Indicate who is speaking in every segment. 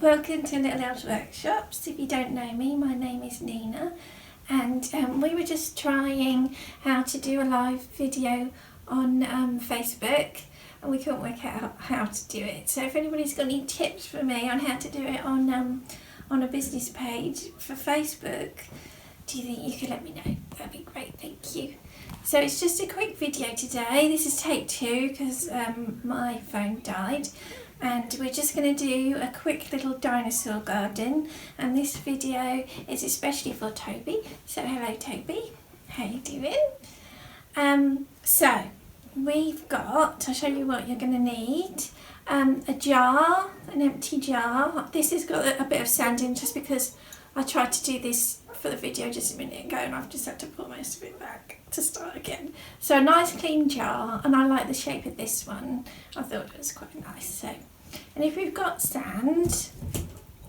Speaker 1: Welcome to Little Elves Workshops. If you don't know me, my name is Nina, and we were just trying how to do a live video on Facebook, and we couldn't work out how to do it. So if anybody's got any tips for me on how to do it on a business page for Facebook, do you think you could let me know? That'd be great, thank you. So it's just a quick video today. This is take 2 because my phone died. And we're just going to do a quick little dinosaur garden, and this video is especially for Toby. So hello Toby, how you doing? So we've got, I'll show you what you're going to need, a jar, an empty jar. This has got a bit of sand in just because I tried to do this for the video just a minute ago and I've just had to put most of it back to start again. So a nice clean jar, and I like the shape of this one. I thought it was quite nice. So, and if you've got sand,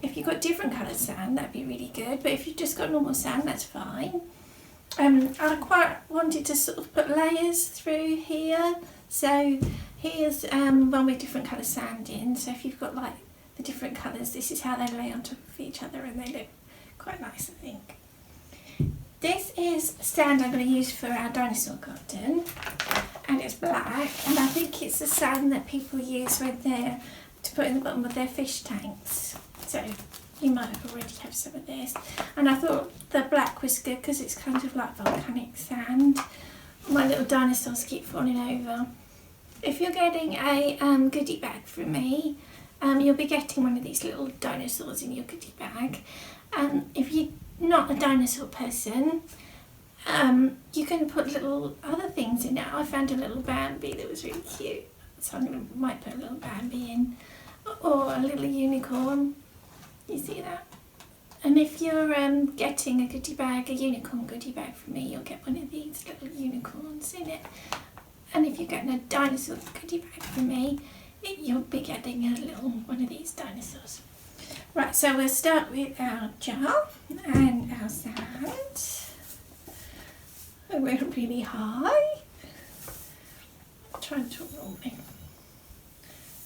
Speaker 1: if you've got different coloured sand, that'd be really good, but if you've just got normal sand, that's fine. I quite wanted to sort of put layers through here, so here's one with different coloured sand in, so if you've got like the different colours, this is how they lay on top of each other and they look quite nice, I think. This is sand I'm going to use for our dinosaur garden, and it's black, and I think it's the sand that people use when they're to put in the bottom of their fish tanks. So you might already have some of this. And I thought the black was good because it's kind of like volcanic sand. My little dinosaurs keep falling over. If you're getting a goodie bag from me, you'll be getting one of these little dinosaurs in your goodie bag. If you're not a dinosaur person, you can put little other things in it. I found a little Bambi that was really cute, so might put a little Bambi in, or a little unicorn. You see that? And if you're getting a goodie bag, a unicorn goodie bag from me, you'll get one of these little unicorns in it. And if you're getting a dinosaur goodie bag from me, you'll be getting a little one of these dinosaurs. Right, so we'll start with our jar and our sand. And we're really high. I'm trying to roll me.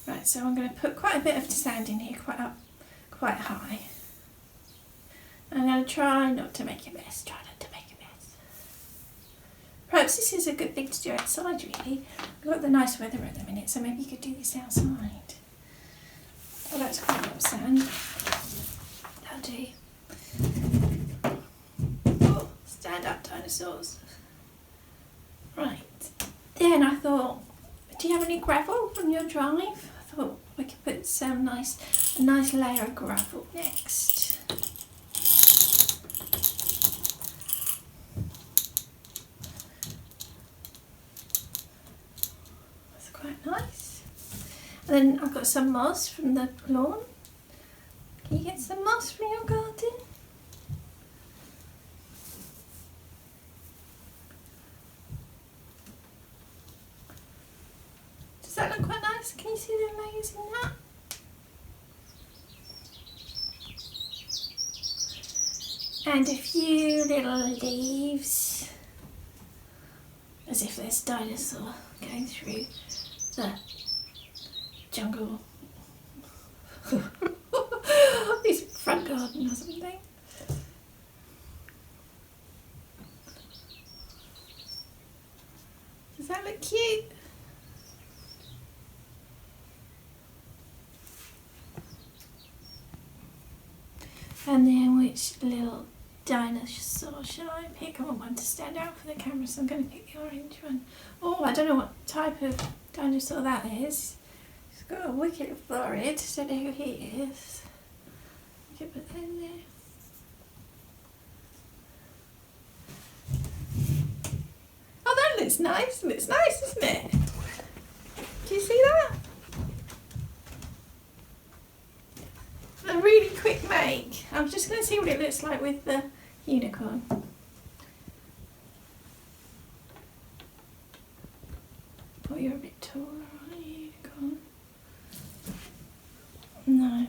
Speaker 1: Right, so I'm going to put quite a bit of sand in here, quite high. I'm going to try not to make a mess. Perhaps this is a good thing to do outside, really. We've got the nice weather at the minute, so maybe you could do this outside. Oh, that's quite a lot of sand. That'll do. Oh, stand up, dinosaurs. Right. Then I thought, do you have any gravel on your drive? I thought we could put some a nice layer of gravel next. That's quite nice. And then I've got some moss from the lawn. Can you get some moss from your garden? Does that look quite nice? Can you see the layers in that? And a few little leaves, as if there's a dinosaur going through the jungle. This front garden or something. Does that look cute? And then which little dinosaur shall I pick? I want one to stand out for the camera, so I'm going to pick the orange one. Oh, I don't know what type of dinosaur that is. He's got a wicked forehead. Don't know who he is. I could put that in there. Oh, that looks nice. Looks nice, doesn't it? Do you see that? A really quick make. I'm just going to see what it looks like with the unicorn. Oh, you're a bit taller, aren't you, unicorn? No,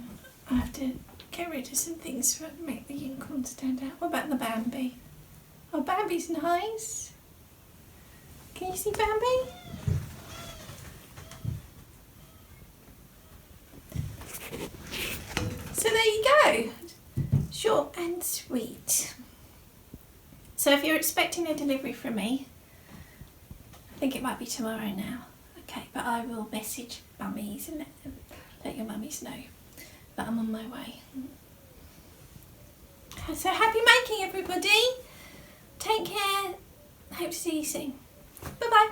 Speaker 1: I have to get rid of some things to make the unicorn stand out. What about the Bambi? Oh, Bambi's nice. Can you see Bambi? So there you go. Short and sweet. So if you're expecting a delivery from me, I think it might be tomorrow now. Okay, but I will message mummies and let your mummies know that I'm on my way. So happy making, everybody. Take care. Hope to see you soon. Bye bye.